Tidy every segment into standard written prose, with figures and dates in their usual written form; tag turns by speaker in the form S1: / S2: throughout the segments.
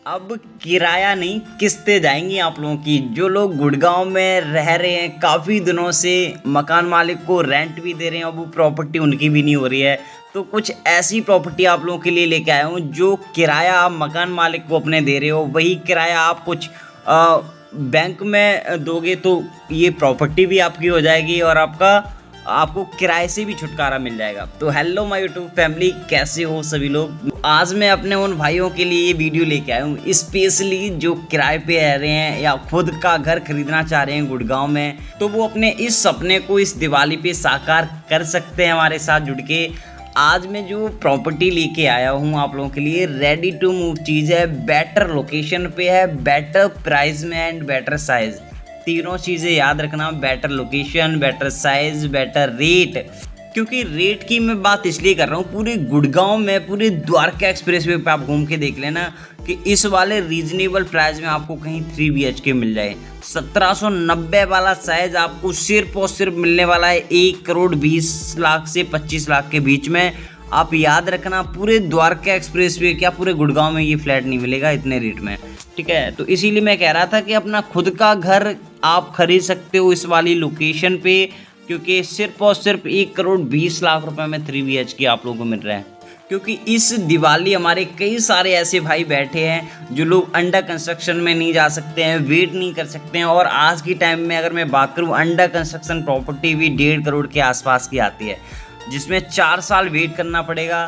S1: अब किराया नहीं, किस्तें जाएंगी आप लोगों की। जो लोग गुड़गांव में रह रहे हैं काफ़ी दिनों से, मकान मालिक को रेंट भी दे रहे हैं और वो प्रॉपर्टी उनकी भी नहीं हो रही है, तो कुछ ऐसी प्रॉपर्टी आप लोगों के लिए लेके आया हूँ। जो किराया आप मकान मालिक को अपने दे रहे हो, वही किराया आप कुछ बैंक में दोगे तो ये प्रॉपर्टी भी आपकी हो जाएगी और आपको किराए से भी छुटकारा मिल जाएगा। तो हेलो माय यूट्यूब फैमिली, कैसे हो सभी लोग। आज मैं अपने उन भाइयों के लिए ये वीडियो लेके आया हूँ स्पेशली, जो किराए पे रह रहे हैं या खुद का घर खरीदना चाह रहे हैं गुड़गांव में, तो वो अपने इस सपने को इस दिवाली पे साकार कर सकते हैं हमारे साथ जुड़ के। आज मैं जो प्रॉपर्टी लेके आया हूँ आप लोगों के लिए, रेडी टू मूव चीज़ है, बेटर लोकेशन पे है, बेटर प्राइस में एंड बेटर साइज़। तीनों चीज़ें याद रखना, better location, better size, better rate. क्योंकि रेट की मैं बात इसलिए कर रहा हूँ, पूरे गुड़गांव में, पूरे द्वारका एक्सप्रेसवे पे आप घूम के देख लेना कि इस वाले रीजनेबल प्राइस में आपको कहीं 3 BHK मिल जाए। 1790 वाला साइज आपको सिर्फ और सिर्फ मिलने वाला है 1,20,00,000 से 25 लाख के बीच में। आप याद रखना, पूरे द्वारका एक्सप्रेसवे क्या, पूरे गुड़गांव में ये फ्लैट नहीं मिलेगा इतने रेट में, ठीक है। तो इसीलिए मैं कह रहा था कि अपना खुद का घर आप खरीद सकते हो इस वाली लोकेशन पे, क्योंकि सिर्फ और सिर्फ 1,20,00,000 रुपए में 3 BHK आप लोगों को मिल रहा है। क्योंकि इस दिवाली हमारे कई सारे ऐसे भाई बैठे हैं जो लोग अंडर कंस्ट्रक्शन में नहीं जा सकते हैं, वेट नहीं कर सकते हैं। और आज की टाइम में अगर मैं बात करूं, अंडर कंस्ट्रक्शन प्रॉपर्टी भी 1.5 करोड़ के आसपास की आती है, जिसमें 4 साल वेट करना पड़ेगा,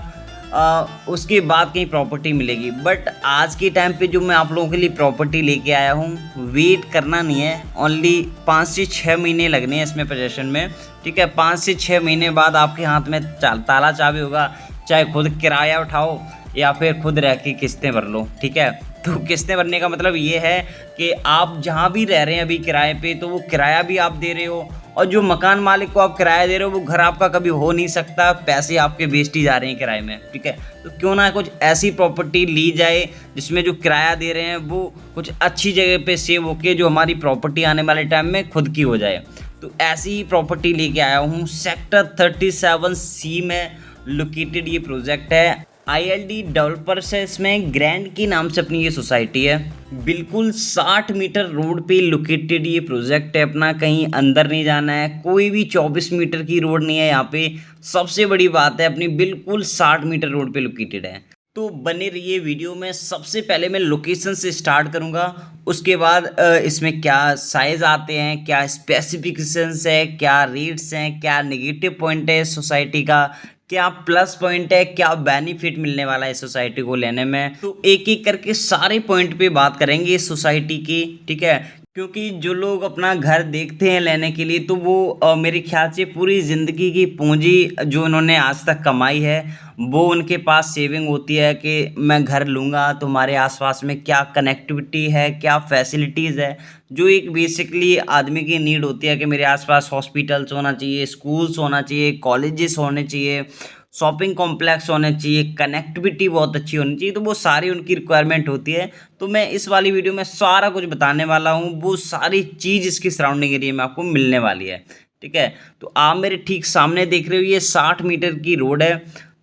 S1: उसके बाद कहीं प्रॉपर्टी मिलेगी। बट आज के टाइम पे जो मैं आप लोगों के लिए प्रॉपर्टी लेके आया हूँ, वेट करना नहीं है, ओनली 5 से 6 महीने लगने हैं इसमें पोजेशन में, ठीक है। 5 से 6 महीने बाद आपके हाथ में ताला चाबी होगा, चाहे खुद किराया उठाओ या फिर खुद रह के किस्तें भर लो, ठीक है। तो किस्तें भरने का मतलब ये है कि आप जहाँ भी रह रहे हैं अभी किराए पे, तो वो किराया भी आप दे रहे हो, और जो मकान मालिक को आप किराया दे रहे हो वो घर आपका कभी हो नहीं सकता, पैसे आपके वेस्ट ही जा रहे हैं किराए में, ठीक है। तो क्यों ना कुछ ऐसी प्रॉपर्टी ली जाए जिसमें जो किराया दे रहे हैं वो कुछ अच्छी जगह पे सेव होके जो हमारी प्रॉपर्टी आने वाले टाइम में खुद की हो जाए। तो ऐसी ही प्रॉपर्टी लेके आया हूँ, सेक्टर 37C में लोकेटेड ये प्रोजेक्ट है। ILD डेवलपर्स है, इसमें ग्रैंड के नाम से अपनी ये सोसाइटी है। बिल्कुल 60 मीटर रोड पे लोकेटेड ये प्रोजेक्ट है अपना, कहीं अंदर नहीं जाना है, कोई भी 24 मीटर की रोड नहीं है यहाँ पे। सबसे बड़ी बात है अपनी, बिल्कुल 60 मीटर रोड पे लोकेटेड है। तो बने रहिए वीडियो में। सबसे पहले मैं लोकेशन से स्टार्ट करूँगा, उसके बाद इसमें क्या साइज़ आते हैं, क्या स्पेसिफिकेशंस है, क्या रेट्स हैं, क्या नेगेटिव पॉइंट है सोसाइटी का, क्या प्लस पॉइंट है, क्या बेनिफिट मिलने वाला है सोसाइटी को लेने में। तो एक एक करके सारे पॉइंट पे बात करेंगे इस सोसाइटी की, ठीक है। क्योंकि जो लोग अपना घर देखते हैं लेने के लिए, तो वो मेरे ख्याल से पूरी ज़िंदगी की पूंजी जो उन्होंने आज तक कमाई है, वो उनके पास सेविंग होती है कि मैं घर लूँगा तो हमारे आसपास में क्या कनेक्टिविटी है, क्या फैसिलिटीज़ है। जो एक बेसिकली आदमी की नीड होती है कि मेरे आसपास हॉस्पिटल्स होना चाहिए, स्कूल्स होना चाहिए, कॉलेजेस होने चाहिए, शॉपिंग कॉम्प्लेक्स होने चाहिए, कनेक्टिविटी बहुत अच्छी होनी चाहिए। तो वो सारी उनकी रिक्वायरमेंट होती है। तो मैं इस वाली वीडियो में सारा कुछ बताने वाला हूँ, वो सारी चीज़ इसकी सराउंडिंग एरिया में आपको मिलने वाली है, ठीक है। तो आप मेरे ठीक सामने देख रहे हो, ये 60 मीटर की रोड है,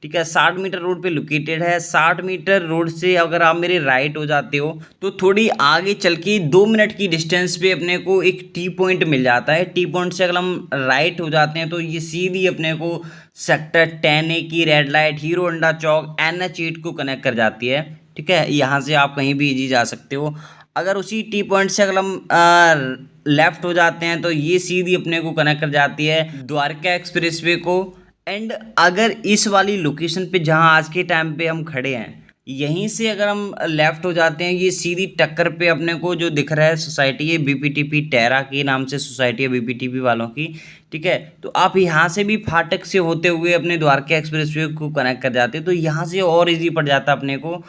S1: ठीक है। 60 मीटर रोड पे लोकेटेड है। 60 मीटर रोड से अगर आप मेरे राइट हो जाते हो तो थोड़ी आगे चल के 2 मिनट की डिस्टेंस पे अपने को एक टी पॉइंट मिल जाता है। टी पॉइंट से अगर हम राइट हो जाते हैं तो ये सीधी अपने को सेक्टर 10A की रेड लाइट, हीरो होंडा चौक, NH8 को कनेक्ट कर जाती है, ठीक है। यहाँ से आप कहीं भी इजी जा सकते हो। अगर उसी टी पॉइंट से अगर हम लेफ्ट हो जाते हैं तो ये सीधी अपने को कनेक्ट कर जाती है द्वारका एक्सप्रेसवे को। एंड अगर इस वाली लोकेशन पे जहाँ आज के टाइम पे हम खड़े हैं, यहीं से अगर हम लेफ़्ट हो जाते हैं, ये सीधी टक्कर पे अपने को जो दिख रहा है सोसाइटी, ये BPTP टेरा के नाम से सोसाइटी है BPTP वालों की, ठीक है। तो आप यहाँ से भी फाटक से होते हुए अपने द्वारका एक्सप्रेसवे को कनेक्ट कर जाते हैं, तो यहाँ से और इजी पड़ जाता है अपने को,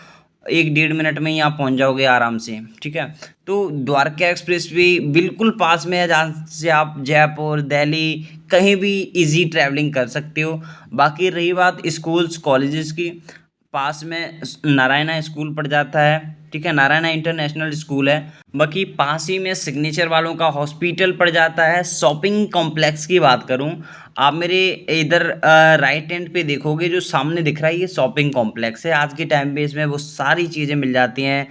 S1: 1-1.5 मिनट में ही आप पहुँच जाओगे आराम से, ठीक है। तो द्वारका एक्सप्रेसवे बिल्कुल पास में है, जहाँ से आप जयपुर, दिल्ली कहीं भी इजी ट्रैवलिंग कर सकते हो। बाकी रही बात स्कूल्स कॉलेजेस की, पास में नारायणा स्कूल पड़ जाता है, ठीक है, नारायणा इंटरनेशनल स्कूल है। बाकी पास ही में सिग्नेचर वालों का हॉस्पिटल पड़ जाता है। शॉपिंग कॉम्प्लेक्स की बात करूं, आप मेरे इधर राइट हैंड पे देखोगे, जो सामने दिख रहा है ये शॉपिंग कॉम्प्लेक्स है। आज के टाइम पे इसमें वो सारी चीज़ें मिल जाती हैं,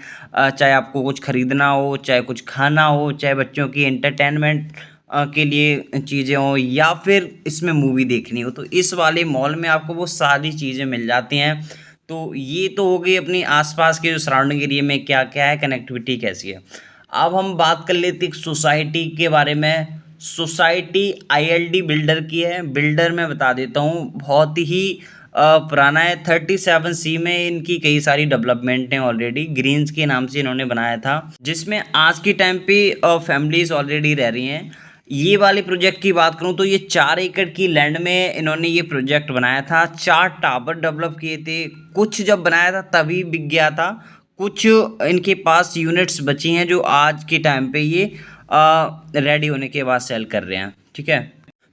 S1: चाहे आपको कुछ खरीदना हो, चाहे कुछ खाना हो, चाहे बच्चों की एंटरटेनमेंट के लिए चीज़ें हों, या फिर इसमें मूवी देखनी हो, तो इस वाले मॉल में आपको वो सारी चीज़ें मिल जाती हैं। तो ये तो हो गई अपनी आसपास के जो सराउंडिंग एरिया में क्या क्या है, कनेक्टिविटी कैसी है। अब हम बात कर लेते हैं सोसाइटी के बारे में। सोसाइटी आईएलडी बिल्डर की है। बिल्डर मैं बता देता हूँ, बहुत ही पुराना है। 37C में इनकी कई सारी डेवलपमेंट हैं ऑलरेडी। ग्रीन्स के नाम से इन्होंने बनाया था, जिसमें आज के टाइम पे फैमिलीज ऑलरेडी रह रही हैं। ये वाले प्रोजेक्ट की बात करूं तो ये 4 एकड़ की लैंड में इन्होंने ये प्रोजेक्ट बनाया था। 4 टावर डेवलप किए थे। कुछ जब बनाया था तभी बिक गया था, कुछ इनके पास यूनिट्स बची हैं जो आज के टाइम पे ये रेडी होने के बाद सेल कर रहे हैं, ठीक है।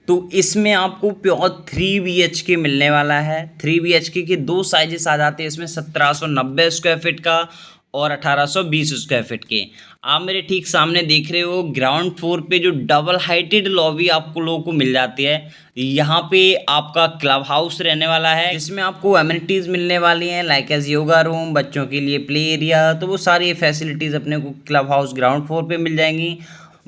S1: तो इसमें आपको प्योर 3 BHK मिलने वाला है। 3 BHK के दो साइजेस आ जाते हैं इसमें, 1790 स्क्वायर फीट का और 1820 स्क्वायर फीट के। आप मेरे ठीक सामने देख रहे हो ग्राउंड फ्लोर पे जो डबल हाइटेड लॉबी आपको लोगों को मिल जाती है। यहाँ पे आपका क्लब हाउस रहने वाला है, जिसमें आपको एमिनिटीज़ मिलने वाली हैं, लाइक एज योगा रूम, बच्चों के लिए प्ले एरिया, तो वो सारी फैसिलिटीज़ अपने को क्लब हाउस ग्राउंड फ्लोर पे मिल जाएंगी।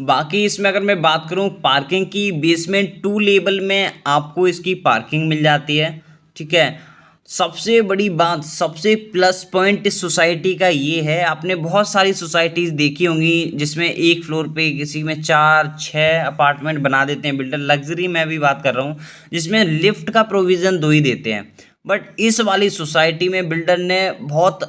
S1: बाकी इसमें अगर मैं बात करूं पार्किंग की, बेसमेंट 2 लेवल में आपको इसकी पार्किंग मिल जाती है, ठीक है। सबसे बड़ी बात, सबसे प्लस पॉइंट इस सोसाइटी का ये है, आपने बहुत सारी सोसाइटीज़ देखी होंगी जिसमें एक फ्लोर पे किसी में 4-6 अपार्टमेंट बना देते हैं बिल्डर। लग्जरी मैं भी बात कर रहा हूँ, जिसमें लिफ्ट का प्रोविज़न 2 ही देते हैं। बट इस वाली सोसाइटी में बिल्डर ने बहुत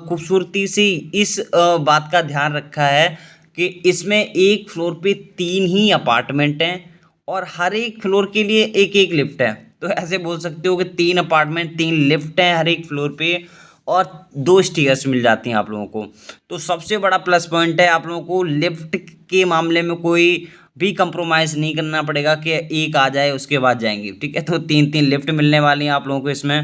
S1: खूबसूरती से इस बात का ध्यान रखा है कि इसमें एक फ्लोर पे 3 ही अपार्टमेंट हैं और हर एक फ्लोर के लिए एक एक लिफ्ट है। तो ऐसे बोल सकते हो कि 3 अपार्टमेंट, 3 लिफ्ट हैं हर एक फ्लोर पे, और 2 स्टेयर्स मिल जाती हैं आप लोगों को। तो सबसे बड़ा प्लस पॉइंट है, आप लोगों को लिफ्ट के मामले में कोई भी कंप्रोमाइज़ नहीं करना पड़ेगा कि एक आ जाए उसके बाद जाएंगे, ठीक है। तो 3-3 लिफ्ट मिलने वाली हैं आप लोगों को इसमें।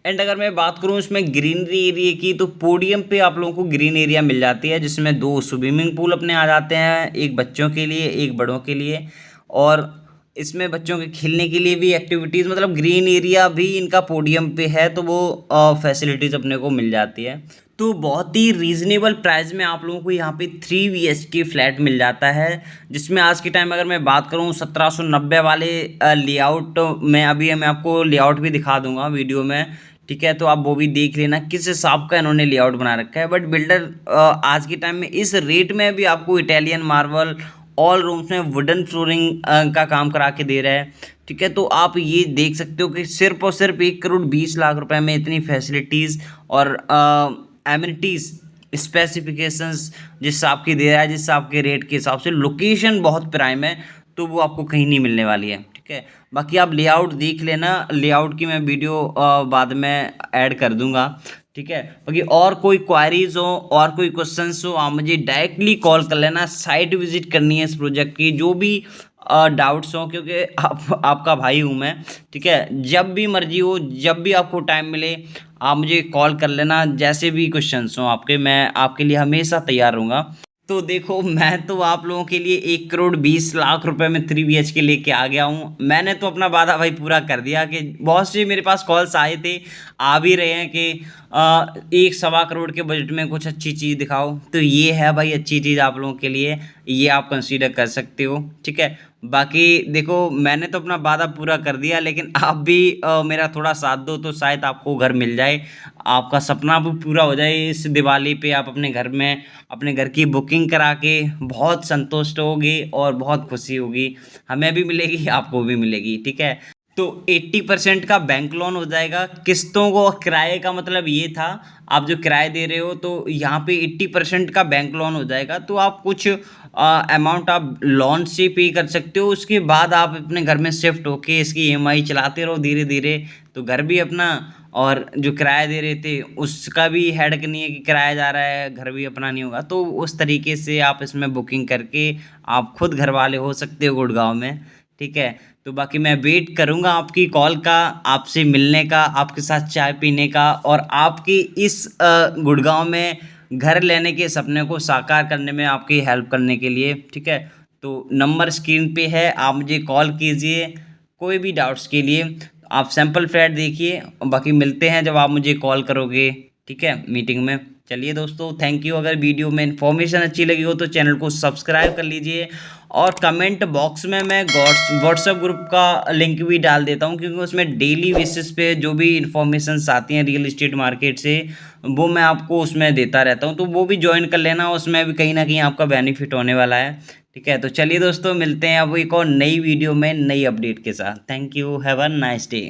S1: एंड अगर मैं बात करूँ इसमें ग्रीनरी एरिया की, तो पोडियम पे आप लोगों को ग्रीन एरिया मिल जाती है, जिसमें 2 स्विमिंग पूल अपने आ जाते हैं, एक बच्चों के लिए, एक बड़ों के लिए। और इसमें बच्चों के खेलने के लिए भी एक्टिविटीज़, मतलब ग्रीन एरिया भी इनका पोडियम पे है, तो वो फैसिलिटीज़ अपने को मिल जाती है। तो बहुत ही रीज़नेबल प्राइस में आप लोगों को यहाँ पे 3 BHK फ्लैट मिल जाता है, जिसमें आज के टाइम अगर मैं बात करूँ 1790 वाले लेआउट में, अभी मैं आपको लेआउट भी दिखा दूंगा वीडियो में, ठीक है। तो आप वो भी देख लेना किस हिसाब का इन्होंने लेआउट बना रखा है। बट बिल्डर आज के टाइम में इस रेट में भी आपको इटालियन मार्बल, ऑल रूम्स में वुडन फ्लोरिंग का काम करा के दे रहा है, ठीक है। तो आप ये देख सकते हो कि सिर्फ और सिर्फ 1 करोड़ 20 लाख रुपए में इतनी फैसिलिटीज़ और एमिनिटीज़, स्पेसिफिकेशंस जिस हिसाब की दे रहा है, जिस हिसाब के रेट के हिसाब से, लोकेशन बहुत प्राइम है, तो वो आपको कहीं नहीं मिलने वाली है, ठीक है। बाकी आप लेआउट देख लेना, लेआउट की मैं वीडियो बाद में ऐड कर दूंगा, ठीक है। बाकी और कोई क्वारीज हो और कोई क्वेश्चंस हो, आप मुझे डायरेक्टली कॉल कर लेना। साइट विजिट करनी है इस प्रोजेक्ट की, जो भी डाउट्स हो, क्योंकि आपका भाई हूँ मैं, ठीक है। जब भी मर्जी हो, जब भी आपको टाइम मिले, आप मुझे कॉल कर लेना। जैसे भी क्वेश्चंस हो आपके, मैं आपके लिए हमेशा तैयार रहूँगा। तो देखो, मैं तो आप लोगों के लिए 1 करोड़ 20 लाख रुपए में 3 BHK लेके आ गया हूँ। मैंने तो अपना वादा भाई पूरा कर दिया, कि बहुत से मेरे पास कॉल्स आए थे, आ भी रहे हैं कि 1-1.25 करोड़ के बजट में कुछ अच्छी चीज़ दिखाओ। तो ये है भाई अच्छी चीज़ आप लोगों के लिए, ये आप कंसीडर कर सकते हो, ठीक है। बाकी देखो, मैंने तो अपना वादा पूरा कर दिया, लेकिन आप भी मेरा थोड़ा साथ दो, तो शायद आपको घर मिल जाए, आपका सपना भी पूरा हो जाए। इस दिवाली पे आप अपने घर में अपने घर की बुकिंग करा के बहुत संतुष्ट होगी और बहुत खुशी होगी। हमें भी मिलेगी, आपको भी मिलेगी, ठीक है। तो 80% का बैंक लोन हो जाएगा किस्तों को। किराए का मतलब ये था, आप जो किराए दे रहे हो, तो यहाँ पे 80% का बैंक लोन हो जाएगा, तो आप कुछ अमाउंट आप लोन से पे कर सकते हो। उसके बाद आप अपने घर में शिफ्ट होके इसकी ईएमआई चलाते रहो धीरे धीरे, तो घर भी अपना, और जो किराया दे रहे थे उसका भी हेडक नहीं है कि किराया जा रहा है, घर भी अपना नहीं होगा। तो उस तरीके से आप इसमें बुकिंग करके आप खुद घर वाले हो सकते हो गुड़गांव में, ठीक ठीक है। तो बाकी मैं वेट करूँगा आपकी कॉल का, आपसे मिलने का, आपके साथ चाय पीने का और आपकी इस गुड़गांव में घर लेने के सपने को साकार करने में आपकी हेल्प करने के लिए, ठीक है। तो नंबर स्क्रीन पे है, आप मुझे कॉल कीजिए कोई भी डाउट्स के लिए। आप सैंपल फ्लैट देखिए और बाकी मिलते हैं जब आप मुझे कॉल करोगे, ठीक है, मीटिंग में। चलिए दोस्तों, थैंक यू। अगर वीडियो में इन्फॉर्मेशन अच्छी लगी हो तो चैनल को सब्सक्राइब कर लीजिए और कमेंट बॉक्स में मैं व्हाट्सएप ग्रुप का लिंक भी डाल देता हूँ, क्योंकि उसमें डेली बेसिस पे जो भी इन्फॉर्मेशंस आती हैं रियल इस्टेट मार्केट से वो मैं आपको उसमें देता रहता हूँ। तो वो भी ज्वाइन कर लेना, उसमें भी कहीं ना कहीं आपका बेनिफिट होने वाला है, ठीक है। तो चलिए दोस्तों, मिलते हैं अब एक और नई वीडियो में नई अपडेट के साथ। Thank you, have a nice day.